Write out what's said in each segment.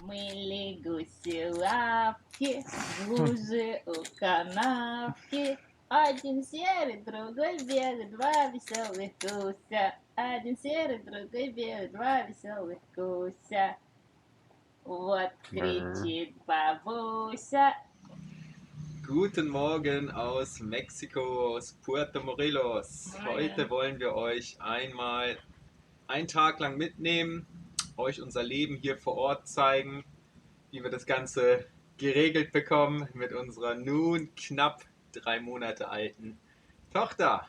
Мили гуси лапки, гужи у канавки. Один серый, другой белый, два веселых гуся. Один серый, другой белый, два веселых гуся. Вот кричит бабуся. Guten Morgen aus Mexiko, aus Puerto Morelos. Heute wollen wir euch einmal einen Tag lang mitnehmen, euch unser Leben hier vor Ort zeigen, wie wir das Ganze geregelt bekommen mit unserer nun knapp 3 Monate alten Tochter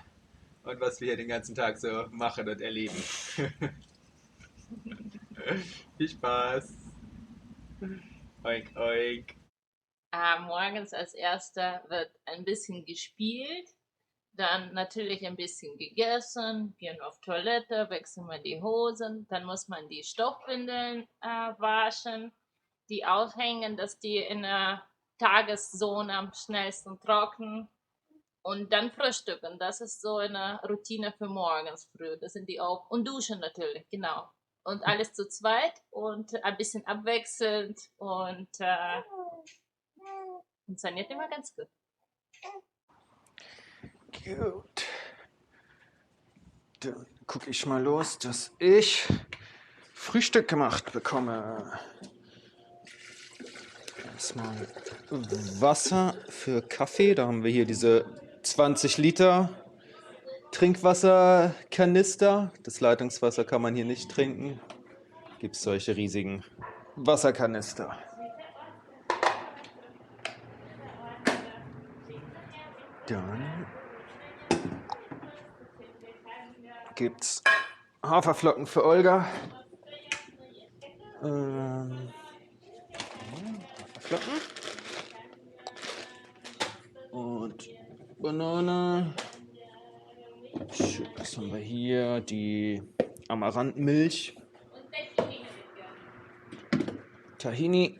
und was wir hier den ganzen Tag so machen und erleben. Viel Spaß! Oink, oink! Morgens als erster wird ein bisschen gespielt, dann natürlich ein bisschen gegessen, gehen auf Toilette, wechseln wir die Hosen, dann muss man die Stoffwindeln waschen, die aufhängen, dass die in der Tageszone am schnellsten trocknen und dann frühstücken. Das ist so eine Routine für morgens früh. Das sind die auch. Und duschen natürlich, genau. Und alles zu zweit und ein bisschen abwechselnd und funktioniert immer ganz gut. Gut. Dann gucke ich mal los, dass ich Frühstück gemacht bekomme. Erstmal Wasser für Kaffee. Da haben wir hier diese 20 Liter Trinkwasserkanister. Das Leitungswasser kann man hier nicht trinken. Gibt es solche riesigen Wasserkanister. Dann gibt es Haferflocken für Olga. Haferflocken. Und Banane. Was haben wir hier? Die Amaranthmilch. Tahini.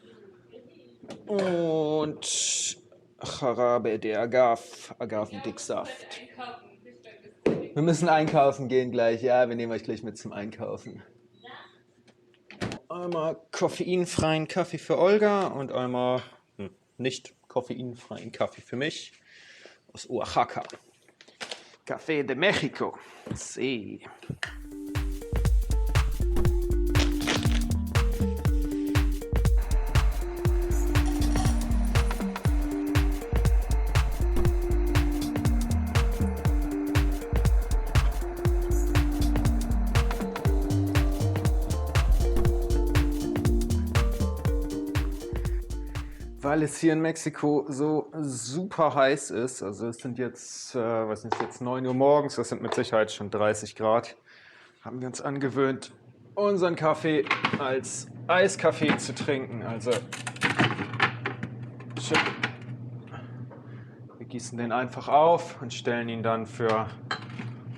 Und Charabe de Agave, Agavendicksaft. Wir müssen einkaufen gehen gleich, ja, wir nehmen euch gleich mit zum Einkaufen. Einmal koffeinfreien Kaffee für Olga und einmal nicht koffeinfreien Kaffee für mich aus Oaxaca. Café de México. Sí. Weil es hier in Mexiko so super heiß ist, also es sind jetzt, was ist jetzt 9 Uhr morgens, das sind mit Sicherheit schon 30 Grad, haben wir uns angewöhnt, unseren Kaffee als Eiskaffee zu trinken. Also wir gießen den einfach auf und stellen ihn dann für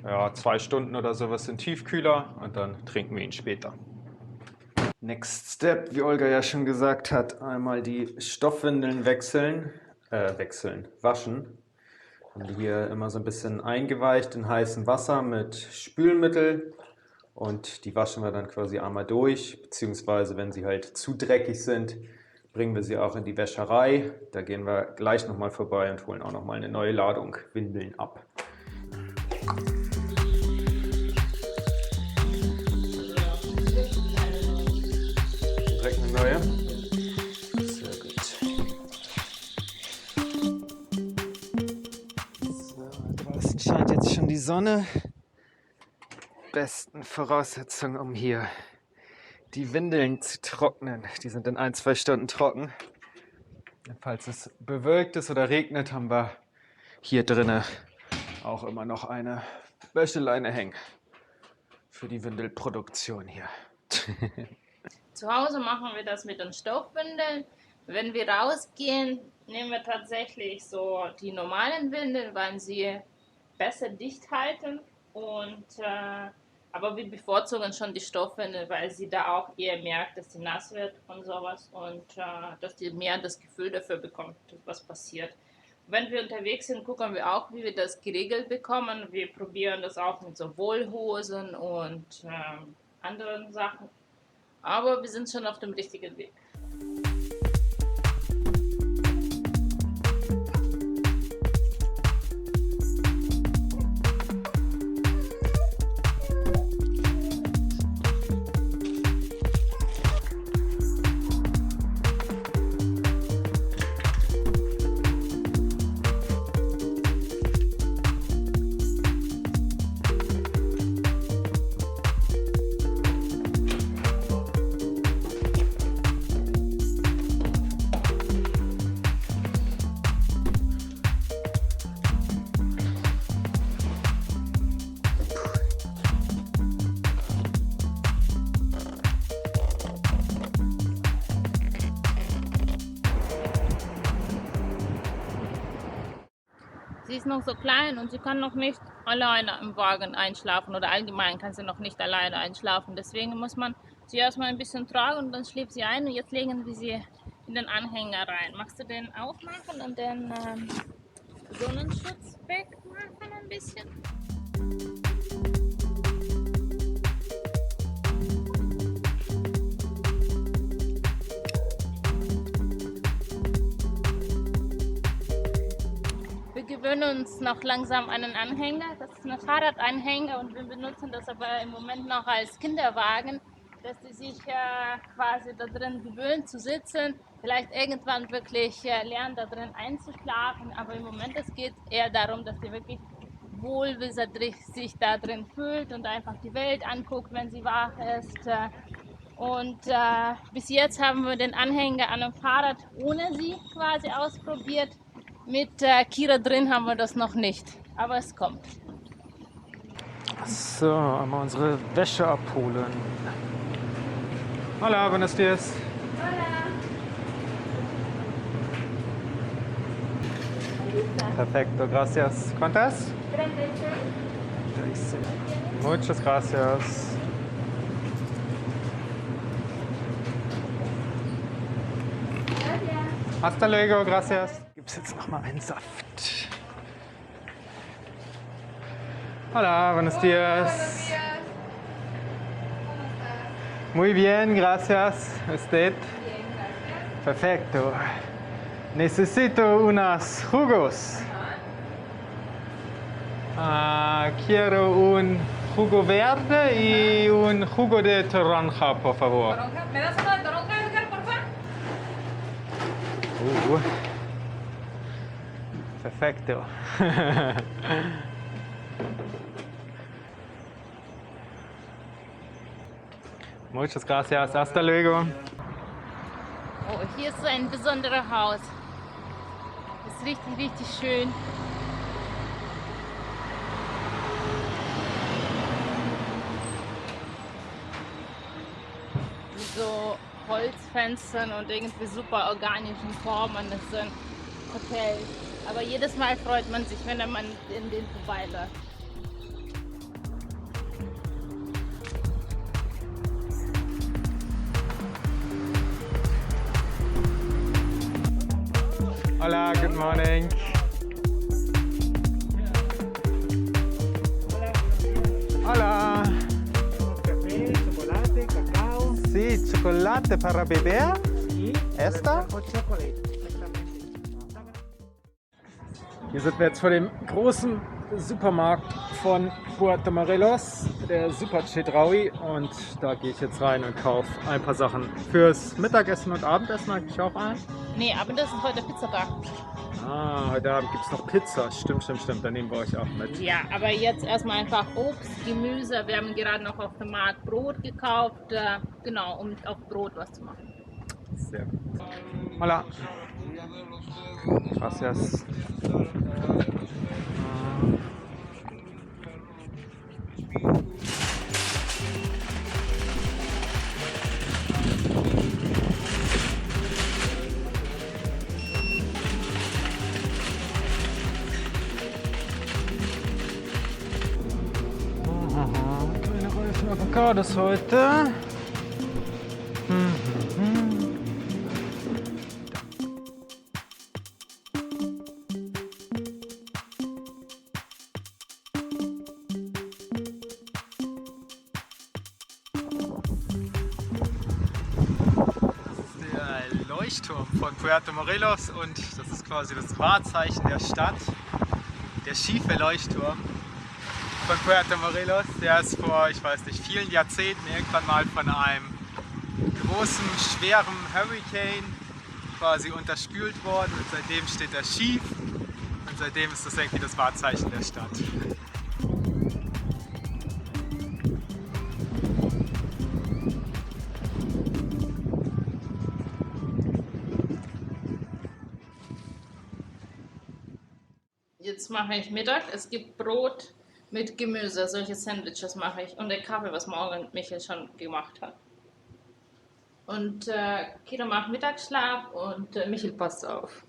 2 Stunden oder sowas in den Tiefkühler und dann trinken wir ihn später. Next Step, wie Olga ja schon gesagt hat, einmal die Stoffwindeln waschen. Haben die hier immer so ein bisschen eingeweicht in heißem Wasser mit Spülmittel und die waschen wir dann quasi einmal durch, beziehungsweise wenn sie halt zu dreckig sind, bringen wir sie auch in die Wäscherei. Da gehen wir gleich nochmal vorbei und holen auch nochmal eine neue Ladung Windeln ab. Neue. Sehr gut. So, draußen scheint jetzt schon die Sonne. Besten Voraussetzungen, um hier die Windeln zu trocknen. Die sind in 1-2 Stunden trocken. Falls es bewölkt ist oder regnet, haben wir hier drinnen auch immer noch eine Wäscheleine hängen für die Windelproduktion hier. Zu Hause machen wir das mit den Stoffwindeln. Wenn wir rausgehen, nehmen wir tatsächlich so die normalen Windeln, weil sie besser dicht halten. Aber wir bevorzugen schon die Stoffwindeln, weil sie da auch eher merkt, dass sie nass wird und sowas und dass die mehr das Gefühl dafür bekommt, was passiert. Wenn wir unterwegs sind, gucken wir auch, wie wir das geregelt bekommen. Wir probieren das auch mit so Wollhosen und anderen Sachen. Aber wir sind schon auf dem richtigen Weg. Sie ist noch so klein und sie kann noch nicht alleine im Wagen einschlafen oder allgemein kann sie noch nicht alleine einschlafen. Deswegen muss man sie erstmal ein bisschen tragen und dann schläft sie ein und jetzt legen wir sie in den Anhänger rein. Magst du den aufmachen und den Sonnenschutz wegmachen ein bisschen? Wir gewöhnen uns noch langsam an einen Anhänger. Das ist ein Fahrradanhänger und wir benutzen das aber im Moment noch als Kinderwagen, dass sie sich quasi da drin gewöhnen zu sitzen. Vielleicht irgendwann wirklich lernen, da drin einzuschlafen. Aber im Moment es geht eher darum, dass sie wirklich wohlwissentlich sich da drin fühlt und einfach die Welt anguckt, wenn sie wach ist. Und bis jetzt haben wir den Anhänger an einem Fahrrad ohne sie quasi ausprobiert. Mit Kira drin haben wir das noch nicht, aber es kommt. So, einmal unsere Wäsche abholen. Hola, buenos dias. Perfecto, gracias. ¿Cuántas? 36. Muchas gracias. Hasta luego, gracias. Gibt es jetzt noch mal einen Saft? Hola, buenos dias. Muy bien, gracias. ¿Usted? Perfecto. Necesito unos jugos. Quiero un jugo verde y un jugo de toronja, por favor. ¿Me das uno de toronja, Edgar, por favor? Perfecto. Muchas gracias. Hasta luego. Oh, hier ist so ein besonderes Haus. Ist richtig, richtig schön. Mit so Holzfenstern und irgendwie super organischen Formen. Das ist so ein Hotel. Aber jedes Mal freut man sich, wenn man in den vorbeiläuft. Hola, good morning. Hola. Café, chocolate, cacao Sí, chocolate para beber. y ¿Esta? hot chocolate. Exactamente. Hier sind wir jetzt vor dem großen Supermarkt von Puerto Morelos, der Super Chedraui. Und da gehe ich jetzt rein und kaufe ein paar Sachen fürs Mittagessen und Abendessen eigentlich auch ein. Nee, aber das ist heute Pizzatag. Heute Abend gibt es noch Pizza. Stimmt. Dann nehmen wir euch auch mit. Ja, aber jetzt erstmal einfach Obst, Gemüse. Wir haben gerade noch auf dem Markt Brot gekauft. Genau, um auf Brot was zu machen. Sehr gut. Hola. Gracias. Keine reifen Avocados heute. Leuchtturm von Puerto Morelos und das ist quasi das Wahrzeichen der Stadt. Der schiefe Leuchtturm von Puerto Morelos, der ist vor, ich weiß nicht, vielen Jahrzehnten irgendwann mal von einem großen, schweren Hurricane quasi unterspült worden und seitdem steht er schief und seitdem ist das irgendwie das Wahrzeichen der Stadt. Jetzt mache ich Mittag. Es gibt Brot mit Gemüse. Solche Sandwiches mache ich. Und der Kaffee, was morgen Michael schon gemacht hat. Und Kira macht Mittagsschlaf und Michael passt auf.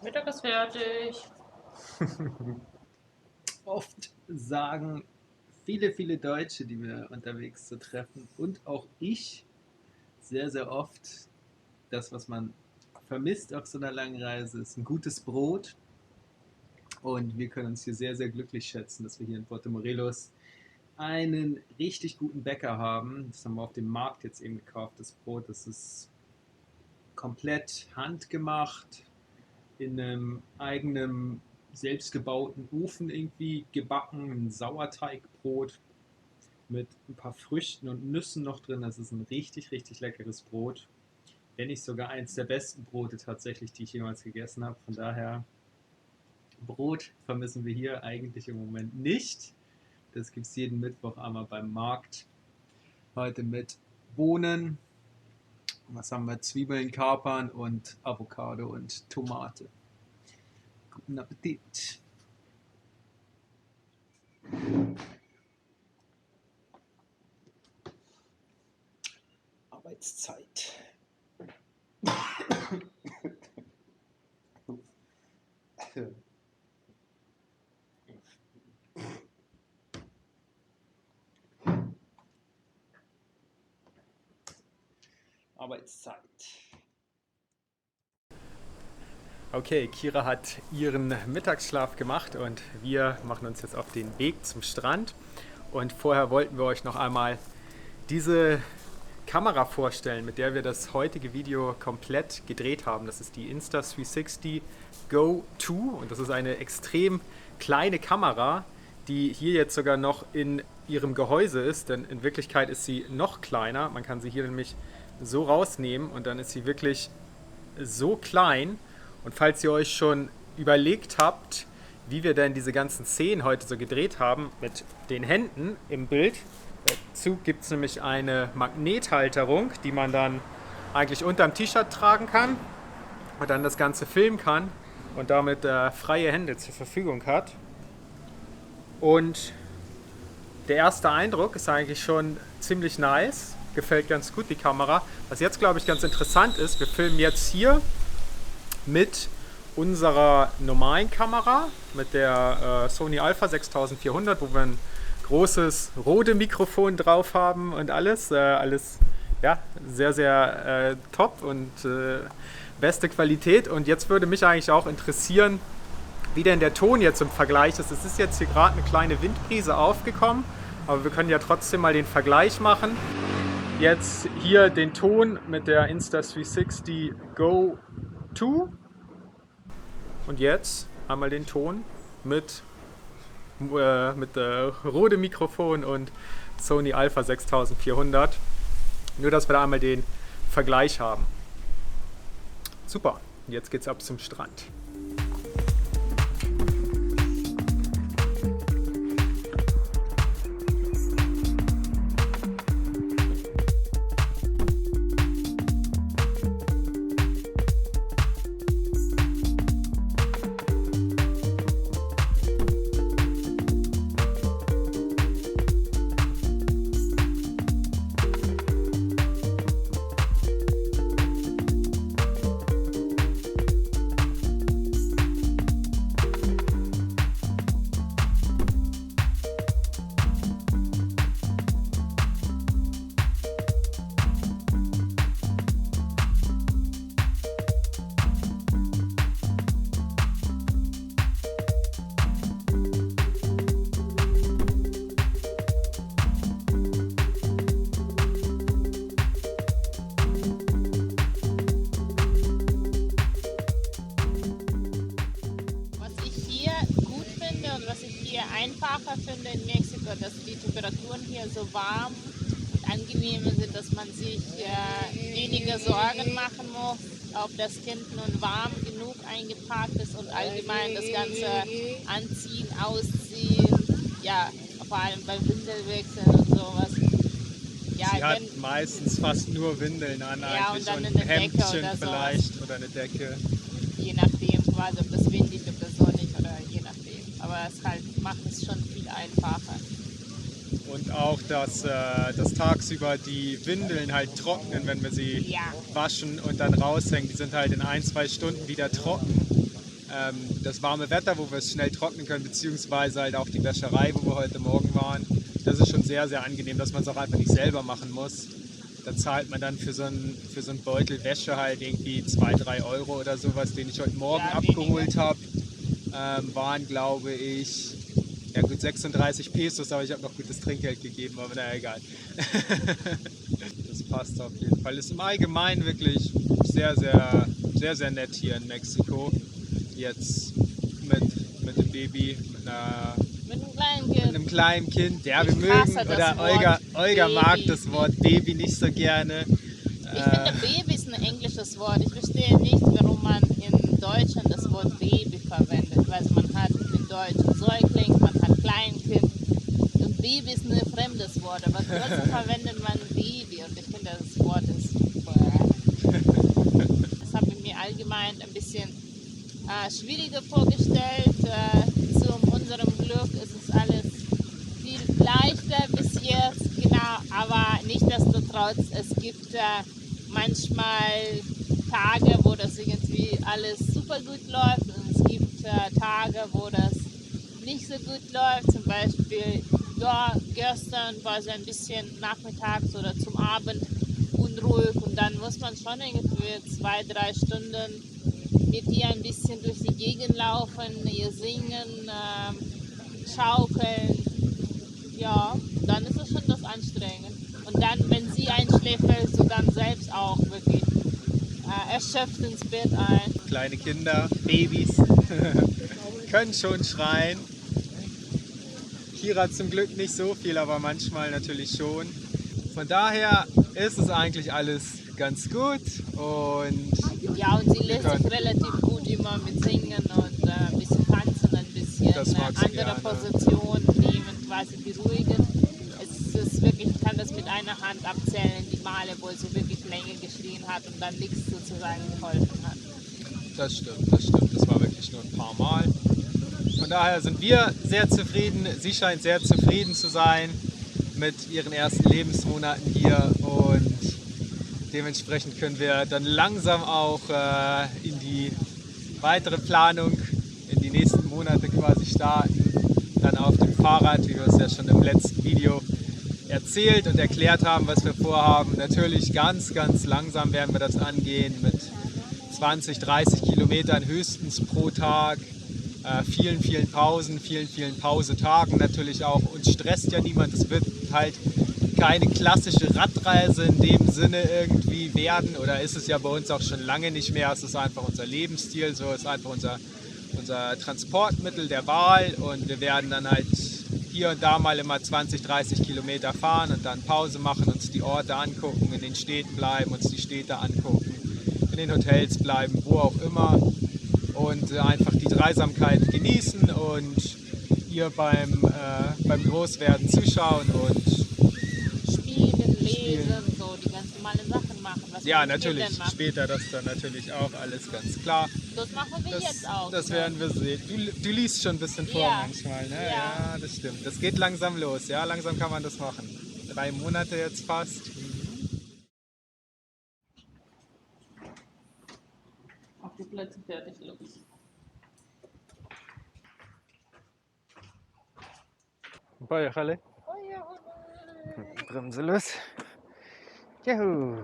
Mittag ist fertig. Oft sagen viele Deutsche, die wir unterwegs zu treffen und auch ich sehr, sehr oft, das, was man vermisst auf so einer langen Reise, ist ein gutes Brot. Und wir können uns hier sehr, sehr glücklich schätzen, dass wir hier in Puerto Morelos einen richtig guten Bäcker haben. Das haben wir auf dem Markt jetzt eben gekauft, das Brot. Das ist komplett handgemacht, in einem eigenen, selbstgebauten Ofen irgendwie gebacken. Ein Sauerteigbrot mit ein paar Früchten und Nüssen noch drin. Das ist ein richtig leckeres Brot. Wenn nicht sogar eins der besten Brote tatsächlich, die ich jemals gegessen habe. Von daher, Brot vermissen wir hier eigentlich im Moment nicht. Das gibt es jeden Mittwoch einmal beim Markt. Heute mit Bohnen. Was haben wir? Zwiebeln, Kapern und Avocado und Tomate. Guten Appetit. Arbeitszeit. Arbeitszeit. Okay, Kira hat ihren Mittagsschlaf gemacht und wir machen uns jetzt auf den Weg zum Strand. Und vorher wollten wir euch noch einmal diese Kamera vorstellen, mit der wir das heutige Video komplett gedreht haben. Das ist die Insta360 Go 2 und das ist eine extrem kleine Kamera, die hier jetzt sogar noch in ihrem Gehäuse ist, denn in Wirklichkeit ist sie noch kleiner. Man kann sie hier nämlich so rausnehmen und dann ist sie wirklich so klein. Und falls ihr euch schon überlegt habt, wie wir denn diese ganzen Szenen heute so gedreht haben, mit den Händen im Bild, dazu gibt es nämlich eine Magnethalterung, die man dann eigentlich unterm T-Shirt tragen kann und dann das Ganze filmen kann und damit freie Hände zur Verfügung hat. Und der erste Eindruck ist eigentlich schon ziemlich nice, gefällt ganz gut die Kamera. Was jetzt, glaube ich, ganz interessant ist, wir filmen jetzt hier mit unserer normalen Kamera, mit der Sony Alpha 6400, wo wir ein großes Rode-Mikrofon drauf haben und alles. Alles ja, sehr top und beste Qualität. Und jetzt würde mich eigentlich auch interessieren, wie denn der Ton jetzt im Vergleich ist. Es ist jetzt hier gerade eine kleine Windbrise aufgekommen, aber wir können ja trotzdem mal den Vergleich machen. Jetzt hier den Ton mit der Insta360 Go 2 und jetzt einmal den Ton mit Rode Mikrofon und Sony Alpha 6400. Nur, dass wir da einmal den Vergleich haben. Super, jetzt geht's ab zum Strand. was ich hier einfacher finde in Mexiko, dass die Temperaturen hier so warm und angenehm sind, dass man sich weniger Sorgen machen muss, ob das Kind nun warm genug eingepackt ist und allgemein das ganze Anziehen, Ausziehen, ja, vor allem beim Windelwechseln und sowas. Ja, Sie hat meistens fast nur Windeln an Ja, eigentlich und dann und eine ein Decke Hemdchen oder sowas. vielleicht oder eine Decke. je nachdem quasi, ob das windig, ob das sonnig oder je nachdem. Aber es halt macht es schon viel einfacher. Und auch, dass tagsüber die Windeln halt trocknen, wenn wir sie Ja. waschen und dann raushängen. Die sind halt in 1-2 Stunden wieder trocken. Das warme Wetter, wo wir es schnell trocknen können, beziehungsweise halt auch die Wäscherei, wo wir heute Morgen waren. Das ist schon sehr, sehr angenehm, dass man es auch einfach nicht selber machen muss. Da zahlt man dann für so einen Beutel Wäsche halt irgendwie 2-3 Euro oder sowas, den ich heute Morgen Ja, abgeholt habe. Waren, glaube ich, ja gut, 36 Pesos, aber ich habe noch gutes Trinkgeld gegeben, aber naja, egal. Das passt auf jeden Fall. Ist im Allgemeinen wirklich sehr, sehr, sehr, sehr nett hier in Mexiko. Jetzt mit dem Baby, Mit einem kleinen mit Kind. einem kleinen Kind. Ja, wir Ich mögen, hasse das oder Wort Olga mag Baby. das Wort Baby nicht so gerne. Ich finde, Baby ist ein englisches Wort. Ich verstehe nicht, warum man in Deutschland das Wort Baby verwendet. Also man hat in Deutsch einen Säugling, man hat Kleinkind. Und Baby ist ein fremdes Wort, aber trotzdem verwendet man Baby. Und ich finde, das Wort ist... Das habe ich mir allgemein ein bisschen schwieriger vorgestellt. Zu unserem Glück ist es alles viel leichter bis jetzt, genau, aber nichtsdestotrotz, es gibt manchmal Tage, wo das irgendwie alles super gut läuft und es gibt Tage, wo das nicht so gut läuft. Zum Beispiel, ja, gestern war es ein bisschen nachmittags oder zum Abend unruhig und dann muss man schon irgendwie 2-3 Stunden mit ihr ein bisschen durch die Gegend laufen, ihr singen, schaukeln. Ja, dann ist es schon das anstrengend. Und dann, wenn sie einschläft, fällst du dann selbst auch wirklich erschöpft ins Bett ein. Kleine Kinder, Babys, können schon schreien. Kira zum Glück nicht so viel, aber manchmal natürlich schon. Von daher ist es eigentlich alles ganz gut und Ja, und sie lässt können- sich relativ gut immer mit singen und ein bisschen tanzen, ein bisschen Das mag sie andere gerne. Position nehmen, quasi beruhigen. Es ist wirklich, ich kann das mit einer Hand abzählen, die Male, wo sie wirklich länger geschrien hat und dann nichts sozusagen geholfen hat. das stimmt, das stimmt. Das war wirklich nur ein paar Mal. Von daher sind wir sehr zufrieden. Sie scheint sehr zufrieden zu sein mit ihren ersten Lebensmonaten hier und dementsprechend können wir dann langsam auch in die weitere Planung, in die nächsten Monate quasi starten. Dann auf dem Fahrrad, wie wir es ja schon im letzten Video erzählt und erklärt haben, was wir vorhaben. Natürlich ganz, ganz langsam werden wir das angehen mit 20, 30 Kilometern höchstens pro Tag. Vielen, vielen Pausen, vielen Pausetagen natürlich auch. Uns stresst ja niemand. Es wird halt keine klassische Radreise in dem Sinne irgendwie werden. Oder ist es ja bei uns auch schon lange nicht mehr. Es ist einfach unser Lebensstil, so ist einfach unser Transportmittel der Wahl. Und wir werden dann halt hier und da mal immer 20, 30 Kilometer fahren und dann Pause machen, uns die Orte angucken, in den Städten bleiben, uns die Städte angucken, in den Hotels bleiben, wo auch immer. Und einfach die Dreisamkeit genießen und ihr beim Großwerden zuschauen und Spielen, lesen, so die ganz normalen Sachen machen. Was ja, man mit natürlich Kindern macht. später das dann natürlich auch alles ganz klar. Das machen wir jetzt auch. Das ne? werden wir sehen. Du liest schon ein bisschen vor Ja. manchmal, ne? Ja. Ja, das stimmt. Das geht langsam los, ja, langsam kann man das machen. 3 Monate jetzt fast. Auf die Plätze fertig, los. Bye, Bremse los. Juhu.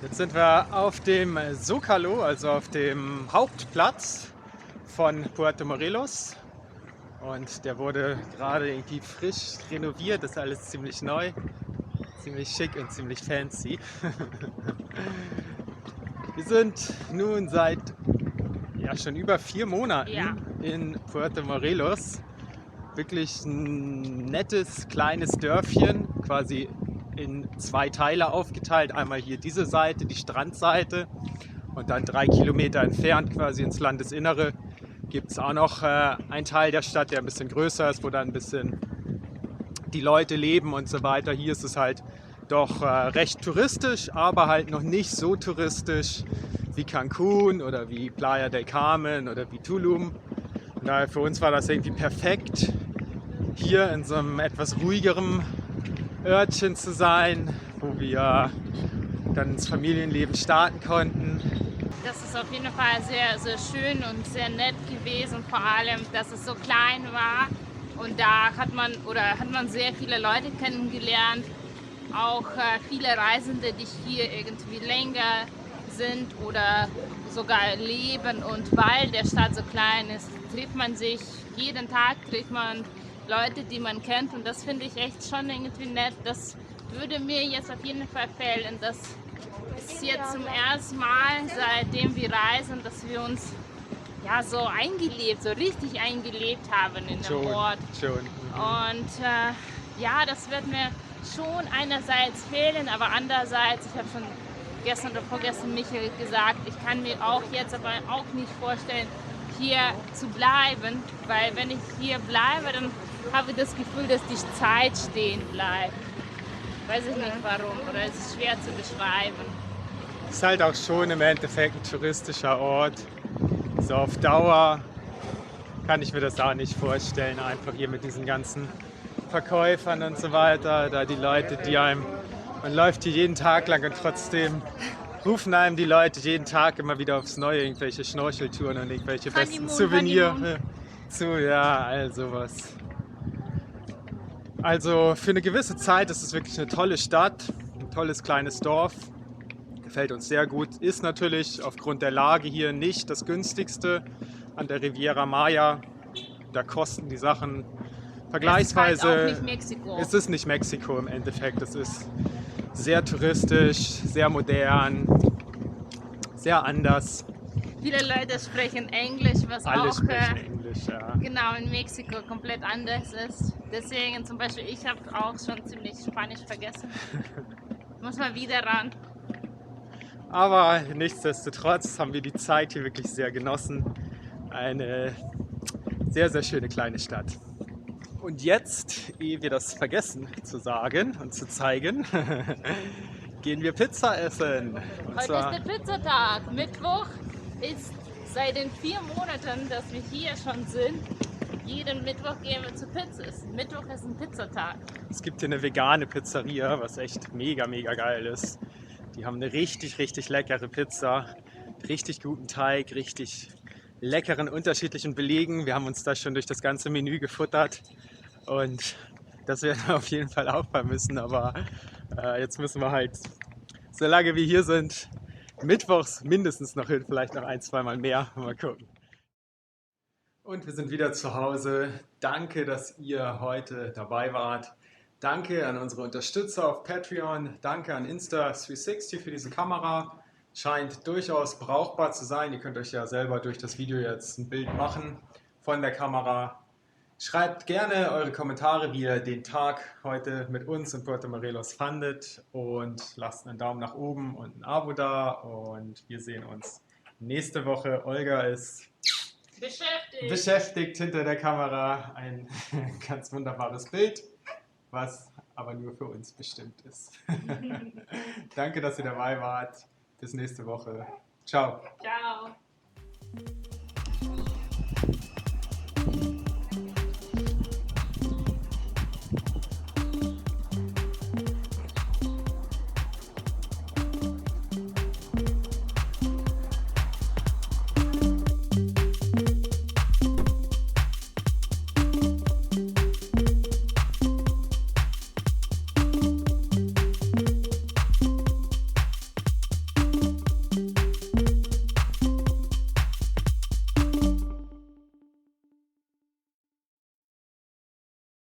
Jetzt sind wir auf dem Zócalo, also auf dem Hauptplatz von Puerto Morelos. Und der wurde gerade irgendwie frisch renoviert, ist alles ziemlich neu, ziemlich schick und ziemlich fancy. Wir sind nun seit schon über 4 Monaten Ja. in Puerto Morelos. wirklich ein nettes kleines Dörfchen, quasi in 2 Teile aufgeteilt. Einmal hier diese Seite, die Strandseite, und dann 3 Kilometer entfernt quasi ins Landesinnere gibt es auch noch einen Teil der Stadt, der ein bisschen größer ist, wo dann ein bisschen die Leute leben und so weiter. Hier ist es halt doch recht touristisch, aber halt noch nicht so touristisch wie Cancun oder wie Playa del Carmen oder wie Tulum. Und daher für uns war das irgendwie perfekt, hier in so einem etwas ruhigeren Örtchen zu sein, wo wir dann ins Familienleben starten konnten. Das ist auf jeden Fall sehr, sehr schön und sehr nett gewesen, vor allem, dass es so klein war. Und da hat man sehr viele Leute kennengelernt, auch viele Reisende, die hier irgendwie länger sind oder sogar leben. Und weil der Stadt so klein ist, trifft man sich, jeden Tag trifft man Leute, die man kennt. Und das finde ich echt schon irgendwie nett. Das würde mir jetzt auf jeden Fall fehlen. Das ist jetzt zum ersten Mal, seitdem wir reisen, dass wir uns ja so richtig eingelebt haben in dem Ort. Und ja, das wird mir schon einerseits fehlen, aber andererseits, ich habe schon gestern oder vorgestern Michael gesagt, ich kann mir auch jetzt aber auch nicht vorstellen, hier zu bleiben, weil wenn ich hier bleibe, dann habe ich das Gefühl, dass die Zeit stehen bleibt. Weiß ich nicht warum, oder es ist schwer zu beschreiben. Es ist halt auch schon im Endeffekt ein touristischer Ort. So auf Dauer kann ich mir das auch nicht vorstellen, einfach hier mit diesen ganzen Verkäufern und so weiter, da die Leute, man läuft hier jeden Tag lang und trotzdem rufen einem die Leute jeden Tag immer wieder aufs Neue irgendwelche Schnorcheltouren und irgendwelche besten Souvenirs zu, ja, all sowas. Also für eine gewisse Zeit ist es wirklich eine tolle Stadt, ein tolles kleines Dorf. Gefällt uns sehr gut. Ist natürlich aufgrund der Lage hier nicht das günstigste an der Riviera Maya. Da kosten die Sachen vergleichsweise. Es ist halt auch nicht Mexiko. Es ist nicht Mexiko im Endeffekt. Es ist sehr touristisch, sehr modern, sehr anders. Viele Leute sprechen Englisch, was Alle auch sprechen Englisch, ja. genau in Mexiko komplett anders ist. Deswegen zum Beispiel, ich habe auch schon ziemlich Spanisch vergessen. Muss mal wieder ran. Aber nichtsdestotrotz haben wir die Zeit hier wirklich sehr genossen. Eine sehr, sehr schöne kleine Stadt. Und jetzt, ehe wir das vergessen zu sagen und zu zeigen, gehen wir Pizza essen. Und Heute zwar, ist der Pizzatag. Mittwoch ist seit den 4 Monaten, dass wir hier schon sind. Jeden Mittwoch gehen wir zu Pizza. Mittwoch ist ein Pizzatag. es gibt hier eine vegane Pizzeria, was echt mega, mega geil ist. Die haben eine richtig, richtig leckere Pizza, richtig guten Teig, richtig leckeren unterschiedlichen Belegen. Wir haben uns da schon durch das ganze Menü gefuttert und das werden wir auf jeden Fall auch vermissen. Aber jetzt müssen wir halt, solange wir hier sind, mittwochs mindestens noch hin, vielleicht noch 1-2 Mal mehr. Mal gucken. Und wir sind wieder zu Hause. Danke, dass ihr heute dabei wart. Danke an unsere Unterstützer auf Patreon. Danke an Insta360 für diese Kamera. Scheint durchaus brauchbar zu sein. Ihr könnt euch ja selber durch das Video jetzt ein Bild machen von der Kamera. Schreibt gerne eure Kommentare, wie ihr den Tag heute mit uns in Puerto Morelos fandet. Und lasst einen Daumen nach oben und ein Abo da. Und wir sehen uns nächste Woche. Olga ist beschäftigt hinter der Kamera. Ein ganz wunderbares Bild, was aber nur für uns bestimmt ist. Danke, dass ihr dabei wart. Bis nächste Woche. Ciao. Ciao.